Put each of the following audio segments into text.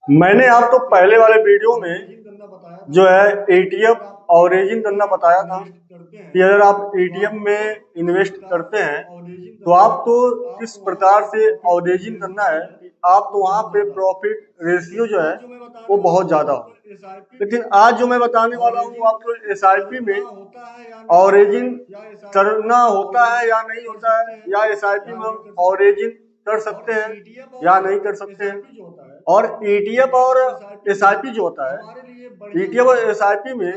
मैंने आपको पहले वाले वीडियो में जो है एटीएम और रेजिंग करना बताया था कि अगर आप एटीएम में इन्वेस्ट करते हैं तो आपको किस प्रकार से अवरेजिंग करना है कि आप तो वहाँ पे प्रॉफिट रेशियो जो है वो बहुत ज़्यादा हो। लेकिन आज जो मैं बताने वाला हूँ आपको एसआईपी में अवरेजिंग करना होता है या नहीं होता है, या एसआईपी में हम अवरेजिंग कर सकते हैं या नहीं कर सकते हैं। और ईटीएफ और एसआईपी जो होता है, ईटीएफ और एसआईपी में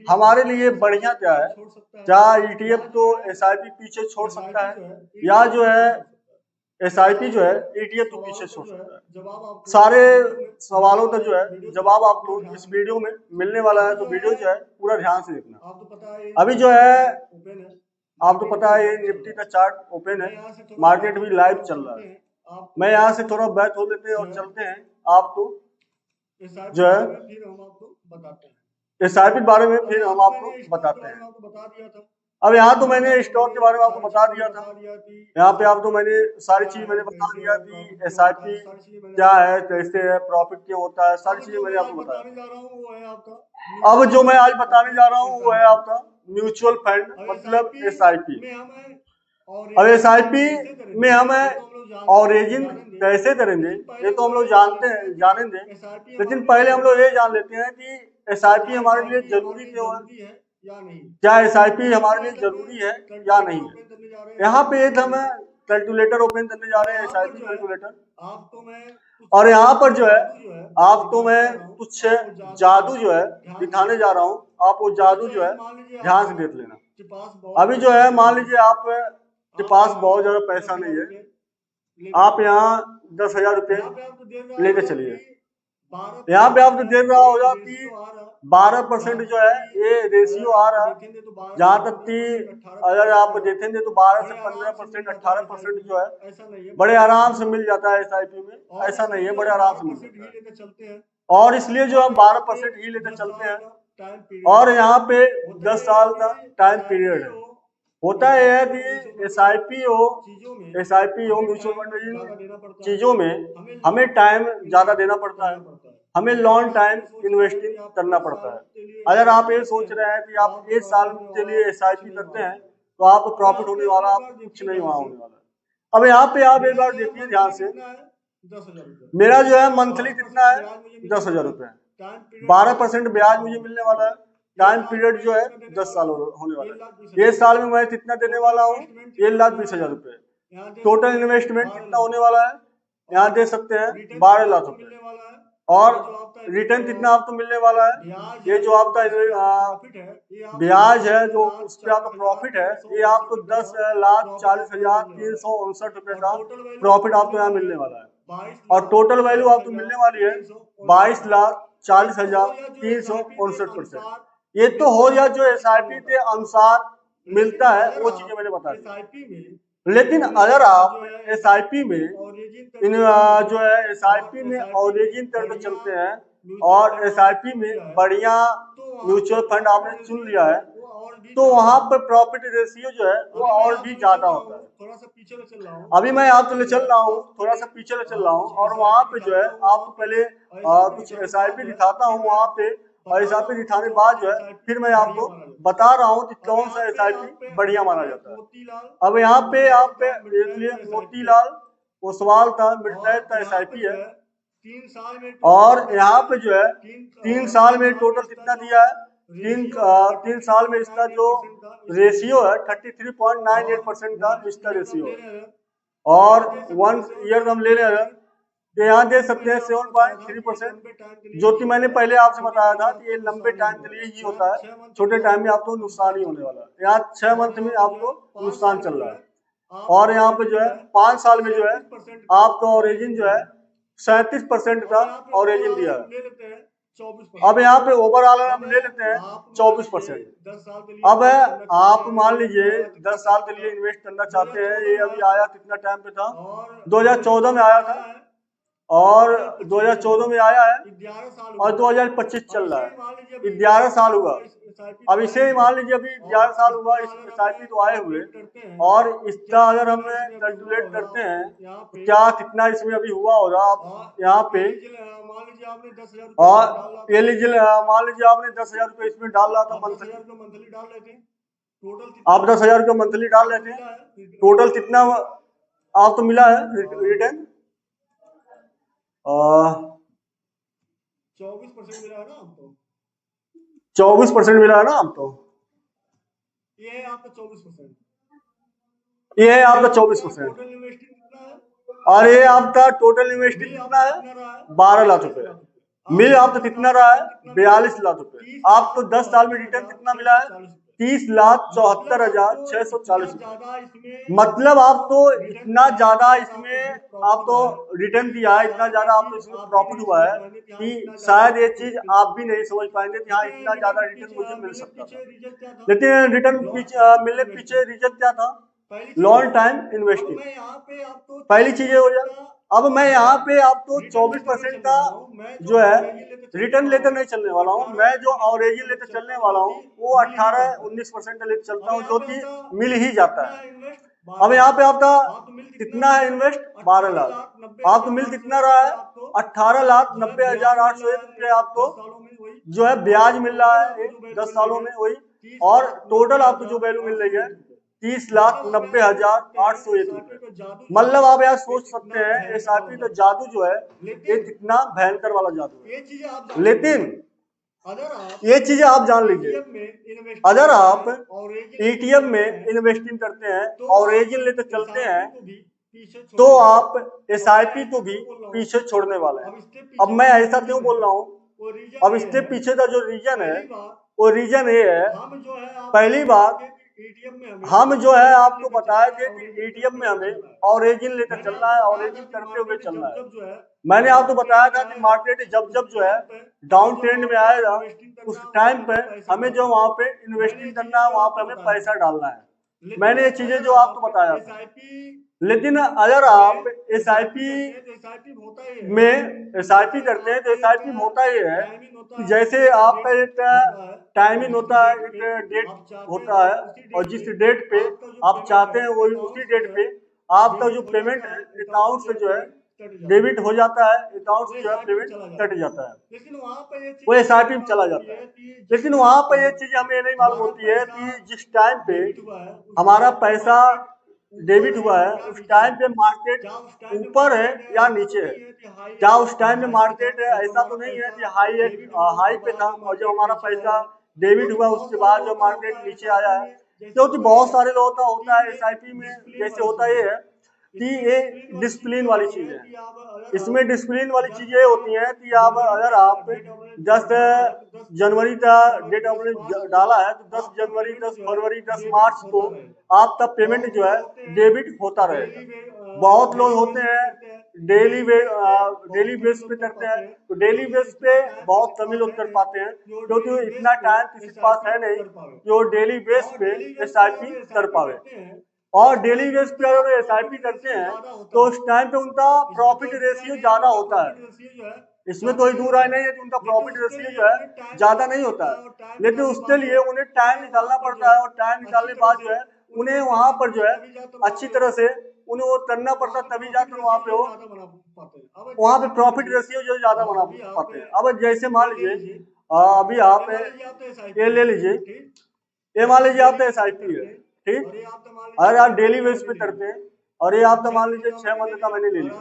हमारे लिए बढ़िया क्या है, क्या ईटीएफ तो एसआईपी पीछे छोड़ सकता है या जो है एसआईपी जो है ईटीएफ तो पीछे छोड़ सकता है। सारे सवालों का जो है जवाब आपको इस वीडियो में मिलने वाला है, तो वीडियो जो है पूरा ध्यान से देखना। अभी जो है आपको पता है ये निफ्टी का चार्ट ओपन है, मार्केट भी लाइव चल रहा है। मैं यहाँ से थोड़ा बैक हो लेते हैं और चलते हैं आपको जो है एसआईपी बारे में फिर हम आपको बताते हैं। अब यहाँ तो मैंने स्टॉक के बारे में आपको बता दिया था, यहाँ पे आपको मैंने सारी चीज मैंने बता दिया कि एसआईपी क्या है, कैसे है, प्रॉफिट क्या होता है, सारी चीजें मैंने आपको बताया। अब जो मैं आज बताने जा रहा हूँ वो है आपका म्यूचुअल फंड मतलब एसआईपी। अब एसआईपी में हम ऑरेजिन कैसे करेंगे ये तो हम लोग जानते हैं, जानेंगे। लेकिन पहले हम लोग ये जान लेते हैं कि एसआईपी हमारे लिए जरूरी क्यों है, क्या एसआईपी हमारे लिए जरूरी है या नहीं है। यहाँ पे एक हम कैलकुलेटर ओपन करने जा रहे हैं, एसआईपी कैलकुलेटर। और यहाँ पर जो है आपको मैं कुछ जादू जो है दिखाने जा रहा हूँ, आप वो जादू जो है ध्यान से देख लेना। अभी जो है मान लीजिए आप के पास बहुत ज्यादा पैसा नहीं है, आप यहाँ 10,000 रुपये लेके चलिए। यहाँ पे आपको देख रहा होगा कि 12% जो है ये रेशियो आ रहा है। जहाँ तक कि अगर आप देखेंगे तो 12 से 15%, 18% जो है बड़े आराम से मिल जाता है एसआईपी में। ऐसा नहीं है, बड़े आराम से मिल जाता है और इसलिए जो हम 12% ही लेकर चलते हैं। और यहाँ पे 10 साल का टाइम पीरियड है। होता है कि एसआईपी हो म्यूचुअल फंड, इन चीजों में हमें टाइम ज्यादा देना पड़ता है, हमें लॉन्ग टाइम इन्वेस्टिंग करना पड़ता है। अगर आप ये सोच रहे हैं कि आप 1 साल के लिए एसआईपी करते हैं तो आपको प्रॉफिट होने वाला, आप कुछ नहीं वहां होने वाला। अब यहाँ पे आप एक बार देखिए ध्यान से, मेरा जो है मंथली कितना है, 10,000 रुपये। 12% ब्याज मुझे मिलने वाला है। टाइम पीरियड जो है 10 साल होने वाला है। 1 साल में मैं कितना देने वाला हूँ, 1,20,000 रुपये। टोटल इन्वेस्टमेंट कितना होने वाला है, यहाँ दे सकते हैं 12 लाख रुपए। और रिटर्न कितना आपको मिलने वाला है, ये जो आपका ब्याज है जो उस पर आपका प्रॉफिट है, ये आपको 10,40,359 रुपए का प्रॉफिट आपको यहाँ मिलने वाला है। और टोटल वैल्यू आपको मिलने वाली है 22,40,359%। ये तो हो गया जो एसआईपी के अनुसार मिलता है, वो चीजें मैंने बता दी। लेकिन अगर आप एसआईपी में जो है एसआईपी में ऑरेजिन करके चलते हैं और एसआईपी में बढ़िया म्यूचुअल फंड आपने चुन लिया है तो वहां पर प्रॉफिट रेशियो जो है वो और भी ज्यादा होता है। अभी मैं आपको ले चल रहा हूँ, थोड़ा सा पीछे ले चल रहा हूँ और वहां पे जो है आपको पहले कुछ एसआईपी दिखाता हूँ वहां पे, और एसआईपी दिखाने के बाद जो है फिर मैं आपको बता रहा हूँ कि कौन सा एसआईपी बढ़िया माना जाता है। अब यहाँ पे आप देख लिए मोतीलाल ओसवाल का मिडनैट का एसआईपी है, और यहाँ पे जो है 3 साल में टोटल कितना दिया है, 3 साल में इसका जो रेशियो है 33.98% का इसका रेशियो है। और 1 ईयर हम ले रहे हैं तो यहाँ दे सकते हैं 7.3%, जो कि मैंने पहले आपसे बताया था कि ये लंबे टाइम के लिए ही होता है, छोटे टाइम में आपको नुकसान ही होने वाला है। यहाँ 6 मंथ में आपको नुकसान चल रहा है। और यहाँ पे जो है 5 साल में जो है आपका ओरिजिन जो है 37% का ओरिजिन दिया है। अब यहाँ पे ओवरऑल हम ले लेते हैं 24%। अब आप मान लीजिए 10 साल के लिए इन्वेस्ट करना चाहते हैं, ये अभी आया कितना टाइम पे था, 2014 में आया था, और 2014 में आया है और 2025 चल रहा है, 11 साल हुआ। अब इसे मान लीजिए अभी 11 साल हुआ इस एसआईपी तो आए हुए, और इसका अगर हम कैलकुलेट करते हैं तो क्या कितना इसमें अभी हुआ होगा। आप यहाँ पे मान लीजिए आपने 10,000 और ये लीजिए मान लीजिए आपने 10,000 रुपये इसमें डाल रहा था मंथली डाल रहे थे टोटल, आप 10,000 रुपये मंथली डाल रहे थे, टोटल कितना आपको मिला है रिटर्न? 24% मिला है ना आपको, 24% मिला है ना आपको, ये है आपका 24%, ये है आपका 24%, और ये आपका टोटल इन्वेस्टिंग कितना है? 12 लाख रुपए। मिल आपका कितना रहा है? 42 लाख रुपए। आपको 10 साल में रिटर्न कितना मिला है? 30,74,640 रुपए। मतलब आप तो इतना ज्यादा इसमें आप तो रिटर्न दिया है, इतना ज्यादा आपको इसमें प्रॉफिट हुआ है कि शायद ये चीज आप भी नहीं समझ पाएंगे कि हाँ इतना ज्यादा रिटर्न मुझे मिल सकता था। लेकिन रिटर्न मिलने पीछे रीजन क्या था? Long time investing. पहली चीज हो जाए, अब मैं यहाँ पे आपको 24% का जो है रिटर्न लेकर नहीं चलने वाला हूँ, मैं जो एवरेज लेकर चलने वाला हूँ वो 18-19% लेकर चलता हूँ, जो कि मिल ही जाता है। अब यहाँ पे आपका कितना है इन्वेस्ट? 12 लाख। आपको मिल कितना रहा है? 18,90,801 रुपये आपको जो है ब्याज मिल रहा है 10 सालों में वही, और टोटल आपको जो वैल्यू मिल रही है 30,90,801 रुपए। मतलब आप यार सोच सकते हैं एसआईपी का जादू जो है ये कितना भयंकर वाला जादू है। लेकिन ये चीजें आप जान लीजिए, अगर आप एटीएम में इन्वेस्टिंग करते हैं और एजेंट लेकर चलते हैं तो आप एसआईपी को भी पीछे छोड़ने वाले हैं। अब मैं ऐसा क्यों बोल रहा हूँ? अब इसके पीछे का जो रीजन है वो रीजन ये है, पहली बात हम जो है आपको बताया थे कि एटीएम में हमें ऑरेजिन लेकर चलना है, ऑरेजिन करते हुए चलना है। मैंने आपको बताया था कि मार्केट जब जब जो है डाउन ट्रेंड में आएगा उस टाइम पे हमें जो वहां पे इन्वेस्टिंग करना है, वहां पे हमें पैसा डालना है। मैंने ये चीजें जो आपको बताया था। लेकिन अगर आप एसआईपी में एसआईपी करते हैं तो एसआईपी होता ही है कि जैसे आपका एक टाइमिंग होता है, एक डेट होता है, और जिस डेट पे आप चाहते हैं वही उसी डेट पे आपका जो पेमेंट है अकाउंट से जो है डेबिट हो जाता है, अकाउंट से जो है पेमेंट कट जाता है, वो एसआईपी में चला जाता है। लेकिन वहां पर ये चीज हमें नहीं मालूम होती है कि जिस टाइम पे हमारा पैसा डेबिट हुआ है उस टाइम पे मार्केट ऊपर है या नीचे है। क्या उस टाइम में मार्केट ऐसा तो नहीं है कि हाई पे था और जब हमारा पैसा डेबिट हुआ उसके बाद जो मार्केट नीचे आया है? क्योंकि बहुत सारे लोगों का होता है एसआईपी में, जैसे होता ये है कि ये डिसिप्लिन वाली चीज है। इसमें डिसिप्लिन वाली चीजें होती हैं कि आप अगर आप 10 जनवरी का डेट आपने डाला है तो 10 जनवरी, 10 फरवरी, 10 मार्च को आपका पेमेंट जो है डेबिट होता रहेगा। बहुत लोग होते हैं डेली बेस पे करते हैं, तो डेली बेस पे बहुत कम लोग कर पाते हैं क्योंकि इतना टाइम किसी के पास है नहीं कि वो डेली बेस पे एसआईपी कर पावे। और डेली बेस पे अगर एसआईपी करते हैं तो उस टाइम पे उनका प्रॉफिट रेशियो ज्यादा होता है। इसमें कोई दूर राय नहीं है कि उनका प्रॉफिट रेशियो जो है ज्यादा नहीं होता है, लेकिन उसके लिए उन्हें टाइम निकालना पड़ता है, और टाइम निकालने के बाद जो है उन्हें वहां पर जो है अच्छी तरह से उन्हें वो करना पड़ता है, तभी जाकर वहां पे वो वहां पे प्रॉफिट रेशियो जो ज्यादा बना पाते हैं। अब जैसे मान लीजिए अभी आप ये ले लीजिए, ये मान लीजिए आपका एसआईपी है, ठीक, अगर आप डेली बेस पे करते हैं और ये आपका मान लीजिए 6 मंथ का मैंने ले लिया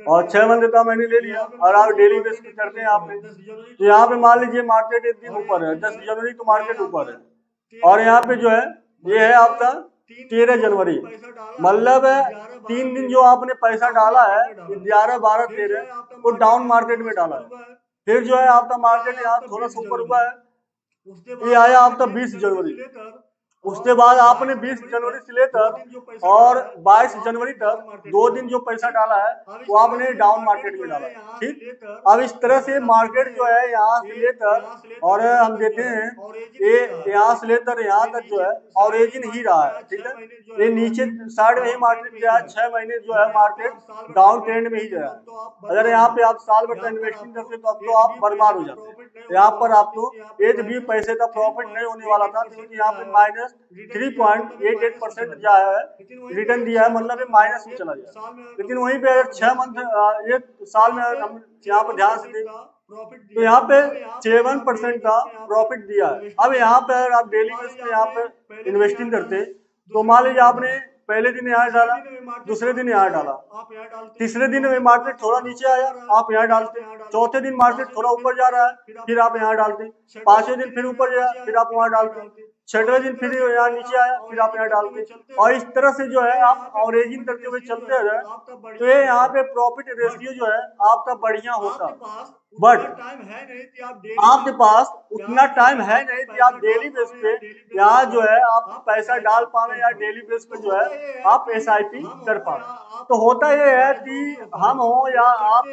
और 6 मंथ का मैंने ले लिया और आप डेली बेस पे करते हैं आपने, तो यहाँ पे मान लीजिए मार्केट एक दिन ऊपर है, 10 जनवरी को मार्केट ऊपर है, और यहाँ पे जो है ये है आपका 13 जनवरी, मतलब 3 दिन जो आपने पैसा डाला है 11, 12, 13 वो डाउन मार्केट में डाला है। फिर जो है आपका मार्केट यहाँ थोड़ा सा ऊपर हुआ है, ये आया आपका 20 जनवरी, उसके बाद आपने 20 जनवरी से लेकर और 22 जनवरी तक 2 दिन जो पैसा डाला है वो आपने डाउन मार्केट में डाला है, ठीक। अब इस तरह से मार्केट जो है यहाँ से लेकर और हम देते हैं ये यहाँ से लेकर यहाँ तक जो है ऑरेजिन ही रहा है, ठीक है। ये नीचे साइड में ही मार्केट गया, 6 महीने जो है मार्केट डाउन ट्रेंड में ही गया है। अगर यहाँ पे आप साल भर का इन्वेस्टिंग करते तो अब तो आप बर्बाद हो जाते हैं। यहाँ पर आपको एक भी पैसे का प्रॉफिट नहीं होने वाला था, क्योंकि यहाँ पे माइनस 3.88% दिया है, रिटर्न दिया है, मतलब ये माइनस में चला गया। लेकिन वहीं पे अगर 6 मंथ एक साल में अगर हम यहाँ पर ध्यान से दें तो यहाँ पे 7% का प्रॉफिट दिया है। अब यहाँ पे अगर आप डेली बेस पे यहाँ पे इन्वेस्टिंग करते तो मान लीजिए आपने पहले दिन यहाँ डाला, दूसरे दिन यहाँ डाला, तीसरे दिन में मार्केट थोड़ा नीचे आया, आप यहाँ डालते, चौथे दिन मार्केट थोड़ा ऊपर जा रहा है, फिर आप यहाँ डालते, पांचवें दिन फिर ऊपर गया, फिर आप वहां डालते, छठवें दिन फिर यहाँ नीचे आया, फिर आप यहाँ डालते, और इस तरह से जो है आप एवरेजिंग करते हुए चलते रहे तो ये यहाँ पे प्रॉफिट रेशियो जो है आपका बढ़िया होता। बट आपके पास उतना टाइम है नहीं कि आप डेली बेस पे यहाँ जो है आप पैसा डाल पावे या डेली बेस पे जो है आप SIP कर पावे। तो होता ये है कि हम हो या आप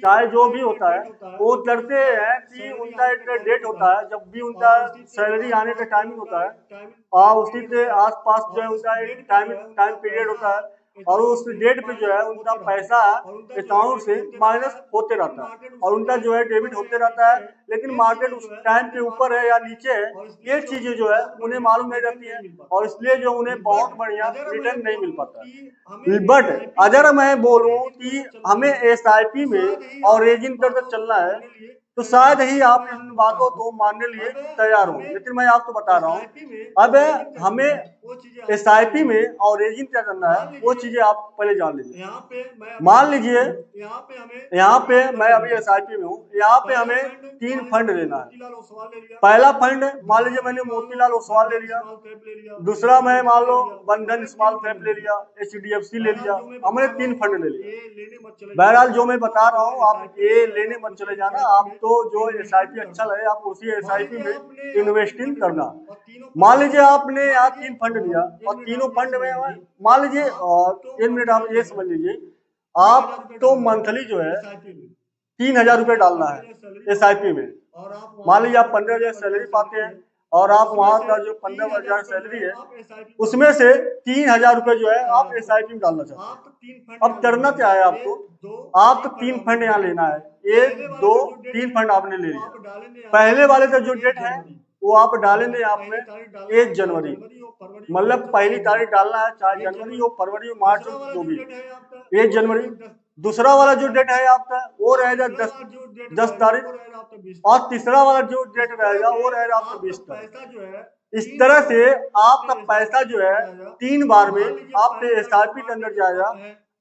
चाहे जो भी होता है वो करते हैं कि उनका एक डेट होता है, जब भी उनका सैलरी आने का टाइमिंग होता है और उसी के आसपास जो है उनका एक टाइम पीरियड होता है और उस डेट पे जो है उनका पैसा अकाउंट से माइनस होते रहता है और उनका जो है डेबिट होते रहता है। लेकिन मार्केट उस टाइम पे ऊपर है या नीचे है ये चीजें जो है उन्हें मालूम नहीं रहती है और इसलिए जो उन्हें बहुत बढ़िया रिटर्न नहीं मिल पाता है। बट अगर मैं बोलूं कि हमें SIP में और रेजिंग करके चलना है तो शायद ही आप इन बातों को मानने लिए तैयार हो, लेकिन मैं आपको बता रहा हूँ अब हमें SIP में और रेजिंग क्या करना है वो चीजें आप पहले जान लीजिए। मान लीजिए यहाँ पे मैं अभी SIP में हूँ, यहाँ पे हमें 3 फंड लेना है। पहला फंड मान लीजिए मैंने मोतीलाल ओसवाल ले लिया, दूसरा मैं मान लो बंधन स्मॉल कैप ले लिया, HDFC ले लिया, हमने 3 फंड ले लिया। बहरहाल जो मैं बता रहा हूँ आप ये लेने मत चले जाना, आप तो जो SIP अच्छा लगे आप उसी SIP में इन्वेस्टिंग करना। मान लीजिए आपने यहाँ 3 फंड लिया और तीनों फंड में मान लीजिए 1 मिनट आप ये समझ लीजिए आप तो मंथली जो है 3,000 रुपये डालना है SIP में। मान लीजिए आप 15,000 सैलरी पाते हैं और आप वहां का जो 15,000 सैलरी है उसमें से 3,000 रुपये जो है आप SIP में डालना चाहते हैं। अब करना क्या है आपको, आप तो 3 फंड यहाँ लेना है, 1 2 3 फंड आपने ले लिया। पहले वाले का जो डेट है वो आप डालेंगे यहाँ पे 1 जनवरी, मतलब पहली तारीख डालना है, चाहे जनवरी हो, फरवरी हो, मार्च हो, जो भी 1 जनवरी। दूसरा वाला जो डेट है आपका वो रहेगा 10 तारीख और तीसरा वाला जो डेट रहेगा वो रहेगा आपका 20 तारीख। इस तरह से आपका पैसा जो है 3 बार में आपके SIP के अंदर जाएगा।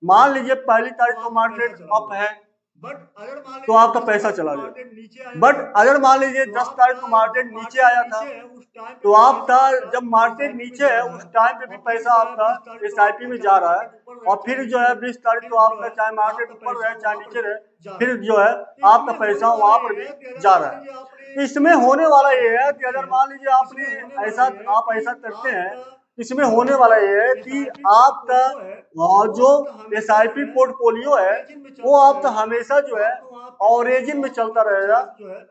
मान लीजिए पहली तारीख को मार्केट अप है तो आपका पैसा चला गया, बट अगर मान लीजिए 10 तारीख को मार्केट नीचे आया था तो आपका जब मार्केट नीचे है उस टाइम पे भी पैसा आपका SIP में जा रहा है और फिर जो है 20 तारीख को आपका चाहे मार्केट ऊपर रहे चाहे नीचे रहे फिर जो है आपका पैसा वहां पर भी जा रहा है। इसमें होने वाला ये है कि अगर मान लीजिए आपने आप ऐसा करते हैं, इसमें होने वाला ये है कि आपका जो SIP पोर्टफोलियो है वो आपका हमेशा जो है ऑरेजिन में चलता रहेगा।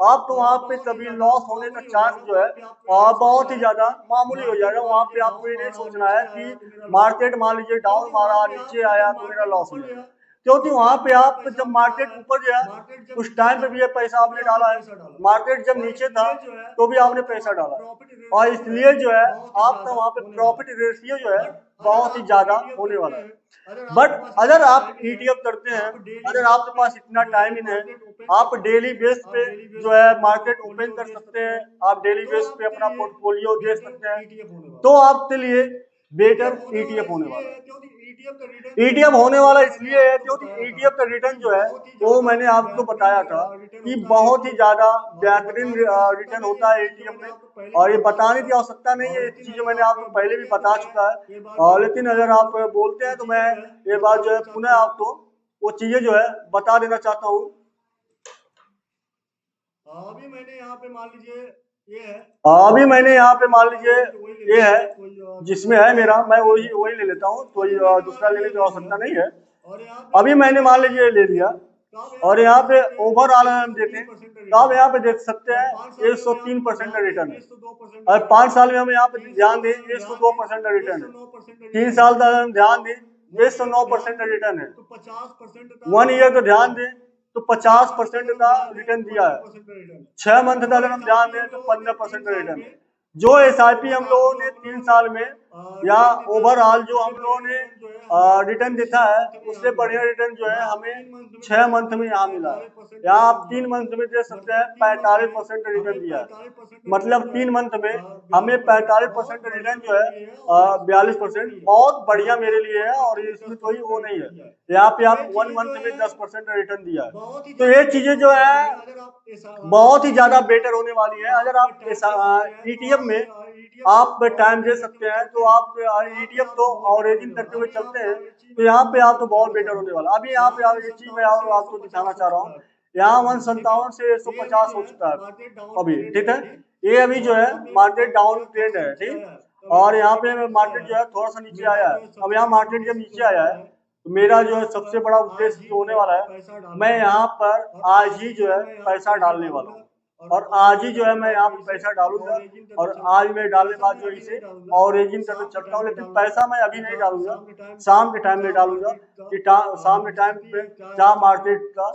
आपको वहां पे कभी लॉस होने का चांस जो है बहुत ही ज्यादा मामूली हो जाएगा। वहां पे आपको ये नहीं सोचना है कि मार्केट मान लीजिए डाउन मारा नीचे आया तो मेरा लॉस हो जाएगा, क्योंकि वहां पे आप जब मार्केट ऊपर गया उस टाइम पे भी ये पैसा आपने डाला है, मार्केट जब नीचे था तो भी आपने पैसा डाला और इसलिए जो है आपका वहां पे प्रॉफिट रेशियो जो है बहुत ही ज्यादा होने वाला है। बट अगर आप ETF करते हैं, अगर आपके पास इतना टाइम ही है, आप डेली बेस पे जो है मार्केट ओपन कर सकते हैं, आप डेली बेस पे अपना पोर्टफोलियो दे सकते हैं, तो आपके लिए बेटर ETF होने वाला है। ETF होने वाला इसलिए है क्योंकि ETF का रिटर्न जो है वो मैंने आपको बताया था कि बहुत ही ज्यादा बेहतरीन रिटर्न होता है ETF में और ये बताने की आवश्यकता नहीं है, ये चीजें मैंने आपको पहले भी बता चुका है और लेकिन अगर आप बोलते हैं तो मैं ये बात जो है पुनः आपको वो चीजें जो है बता देना चाहता हूँ। अभी मैंने यहाँ पे मान लीजिए ये है जिसमें है मेरा, मैं वही ले लेता हूँ, कोई दूसरा लेने की आवश्यकता नहीं है। अभी मैंने मान लीजिए ले लिया और यहाँ पे ओवरऑल हम देखें तो आप यहाँ पे देख सकते हैं 103% का रिटर्न है और 5 साल में हम यहाँ पे ध्यान दें 102% का रिटर्न है, 3 साल तक हम ध्यान दें 109% का रिटर्न है, 1 ईयर का ध्यान दें तो 50% का रिटर्न दिया है, 6 मंथ का अगर हम ध्यान दें तो 15% का रिटर्न है, जो SIP हम लोगों ने 3 साल में या ओवरऑल जो हम लोगों ने रिटर्न देता है, उससे बढ़िया रिटर्न जो है हमें 6 मंथ में यहाँ मिला है। यहाँ आप 3 मंथ में दे सकते हैं 45% रिटर्न दिया है, मतलब 3 मंथ में हमें 45% रिटर्न जो है 42% बहुत बढ़िया मेरे लिए है, और इसमें कोई वो नहीं है। यहाँ पे आप 1 मंथ में 10% रिटर्न दिया है, तो ये चीजें जो है बहुत ही ज्यादा बेटर होने वाली है। अगर आप ETF में आप टाइम दे सकते हैं, तो आप ETF तो ऑवरेजिंग करते हुए चलते हैं, तो यहाँ पे आप तो बहुत बेटर होने वाला। अभी यहाँ पे आप एक चीज मैं आपको दिखाना चाह रहा हूँ, यहाँ 157 से 150 हो चुका है अभी, ठीक है। ये अभी जो है मार्केट डाउन ट्रेंड है, ठीक। और यहाँ पे मार्केट जो है थोड़ा सा नीचे आया है। अब यहाँ मार्केट जब नीचे आया है, तो मेरा जो है सबसे बड़ा उद्देश्य जो होने वाला है, मैं यहाँ पर आज ही जो है पैसा डालने वाला हूँ, और आज ही जो है मैं यहाँ पे पैसा डालूंगा, और आज मैं डालने के बाद जो इसे ऑवरेजिंग करके चलता हूँ। लेकिन पैसा मैं अभी नहीं डालूंगा, शाम के टाइम में डालूंगा कि शाम के टाइम पे क्या मार्केट का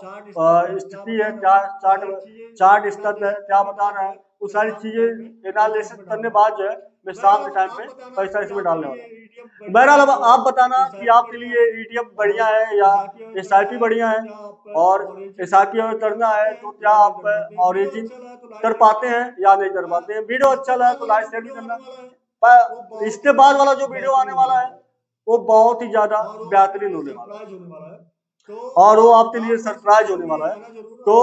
स्थिति है, क्या चार्ट स्तर है, क्या बता रहा है, वो सारी चीजें एनालिसिस करने बाद जो है मैं शाम के टाइम पे पैसा इसमें डालने वाला हूँ। बहरहाल अब आप बताना कि आपके लिए ETF बढ़िया है या SIP बढ़िया है, और SIP अगर करना है तो क्या आप ऑरिजिन कर पाते हैं या नहीं कर पाते हैं। वीडियो अच्छा लगा तो लाइक शेयर भी करना। पर इसके बाद वाला जो वीडियो आने वाला है वो बहुत ही ज्यादा बेहतरीन होने वाला है, और वो आपके लिए सरप्राइज होने वाला है, तो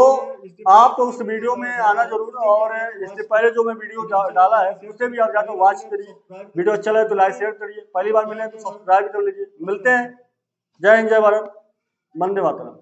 आप उस वीडियो में आना जरूर। और इससे पहले जो मैं वीडियो डाला है उसे भी आप जाकर वॉच करिए। वीडियो अच्छा लगे तो लाइक शेयर करिए, पहली बार मिले तो सब्सक्राइब कर लीजिए। मिलते हैं। जय हिंद, जय भारत, वंदे मातरम।